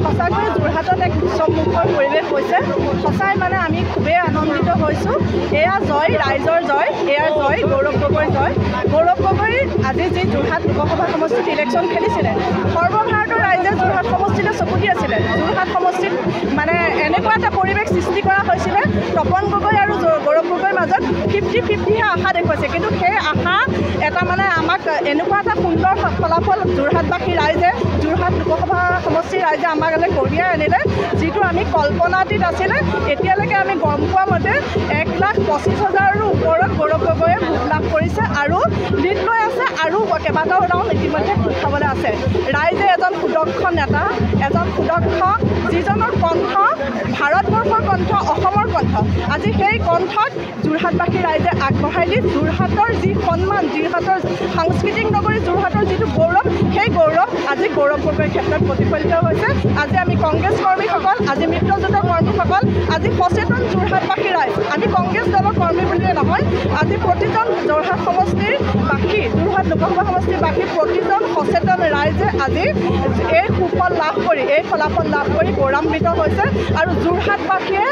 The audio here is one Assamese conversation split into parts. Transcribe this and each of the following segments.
সঁচাকৈ যোৰহাটত এক বিশ্বমুখৰ পৰিৱেশ হৈছে সঁচাই মানে আমি খুবেই আনন্দিত হৈছোঁ এয়া জয় ৰাইজৰ জয় এয়া জয় গৌৰৱ গগৈৰ জয় গৌৰৱ গগৈ আজি যি যোৰহাট লোকসভা সমষ্টিত ইলেকশ্যন খেলিছিলে সৰ্বভাৰতৰ ৰাইজে যোৰহাট সমষ্টিলৈ চকু দি আছিলে যোৰহাট সমষ্টিত মানে এনেকুৱা এটা পৰিৱেশ সৃষ্টি কৰা হৈছিলে তপন গগৈ আৰু গৌৰৱ গগৈৰ মাজত 50-50হে আশা দেখুৱাইছে কিন্তু সেই আশা এটা মানে আমাক এনেকুৱা এটা সুন্দৰ ফলাফল যোৰহাটবাসী ৰাইজে যোৰহাট লোকসভা সমষ্টিৰ ৰাইজে আমাৰ গালে কঢ়িয়াই আনিলে যিটো আমি কল্পনাতীত আছিলে এতিয়ালৈকে আমি গম পোৱা মতে 1,25,000ৰো ওপৰত গৌৰৱ গগৈয়ে ভোট লাভ কৰিছে আৰু লিড লৈ আছে আৰু কেইবাটাও ৰাউণ্ড ইতিমধ্যে ভোট খাবলৈ আছে ৰাইজে এজন সুদক্ষ নেতা এজন সুদক্ষ যিজনৰ কণ্ঠ ভাৰতবৰ্ষৰ কণ্ঠ অসমৰ কণ্ঠ আজি সেই কণ্ঠক যোৰহাটবাসী ৰাইজে আগবঢ়াই দি যোৰহাটৰ যি সন্মান যোৰহাটৰ সাংস্কৃতিক নগৰী যোৰহাটৰ যিটো গৌৰৱ সেই গৌৰৱ আজি গৌৰৱ গগৈৰ ক্ষেত্ৰত প্ৰতিফলিত হৈছে আজি আমি কংগ্ৰেছ কৰ্মীসকল আজি মিত্ৰজোঁটৰ কৰ্মীসকল আজি সচেতন যোৰহাটবাসী ৰাইজ আমি কংগ্ৰেছ দলৰ কৰ্মী বুলিয়ে নহয় আজি প্ৰতিজন যোৰহাট সমষ্টিৰ বাসী যোৰহাট লোকসভা সমষ্টিৰ বাসী প্ৰতিজন সচেতন ৰাইজে আজি এই সুফল লাভ কৰি এই ফলাফল লাভ কৰি গৌৰৱান্বিত হৈছে আৰু যোৰহাটবাসীয়ে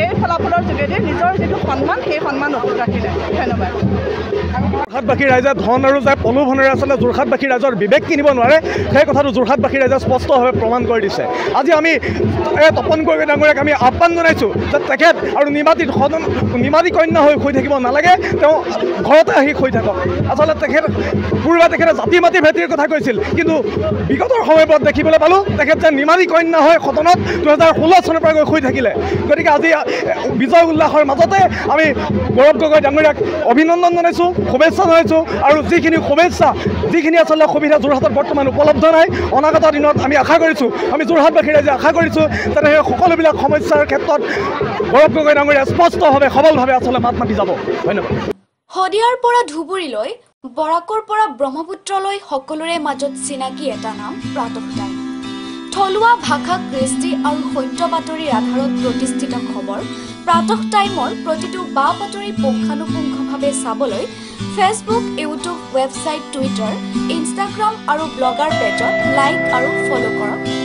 এই ফলাফলৰ যোগেদি নিজৰ যিটো সন্মান সেই সন্মান অটুট ৰাখিলে ধন্যবাদ যোৰহাটবাসী ৰাইজে ধন আৰু যে প্ৰলোভনেৰে আচলতে যোৰহাটবাসী ৰাইজৰ বিবেক কিনিব নোৱাৰে সেই কথাটো যোৰহাটবাসী ৰাইজে স্পষ্টভাৱে প্ৰমাণ কৰি দিছে আজি আমি এই তপন গগৈ ডাঙৰীয়াক আমি আহ্বান জনাইছোঁ যে তেখেত আৰু নিমাতী কন্যা হৈ শুই থাকিব নালাগে তেওঁ ঘৰতে আহি শুই থাকক আচলতে তেখেতে জাতি মাতি ভেটিৰ কথা কৈছিল কিন্তু বিগতৰ সময়বোৰত দেখিবলৈ পালোঁ তেখেত যে নিমাতী কন্যা হৈ সদনত 2016 চনৰ পৰা গৈ শুই থাকিলে গতিকে আজি বিজয় উল্লাসৰ মাজতে আমি গৌৰৱ গগৈ ডাঙৰীয়াক অভিনন্দন জনাইছোঁ শুভেচ্ছা জনাইছোঁ আৰু যিখিনি আচলতে সুবিধা যোৰহাটত বৰ্তমান উপলব্ধ নাই অনাগত দিনত আমি আশা কৰিছোঁ আমি যোৰহাটবাসী ৰাইজে আশা কৰিছোঁ যাতে সেই সকলোবিলাক সমস্যাৰ ক্ষেত্ৰত গৌৰৱ গগৈ ডাঙৰীয়া স্পষ্টভাৱে সবলভাৱে আচলতে মাত মাতি যাব ধন্যবাদ শদিয়াৰ পৰা ধুবুৰীলৈ বৰাকৰ পৰা ব্ৰহ্মপুত্ৰলৈ সকলোৰে মাজত চিনাকি এটা নাম প্ৰাতঃ টাইম থলুৱা ভাষা কৃষ্টি আৰু সত্য বাতৰিৰ আধাৰত প্ৰতিষ্ঠিত খবৰ প্ৰাতঃ টাইমৰ প্ৰতিটো বা বাতৰি পুংখানুপুংখভাৱে চাবলৈ Facebook YouTube website Twitter Instagram আৰু ব্লগাৰ পেজত লাইক আৰু ফ'ল' কৰক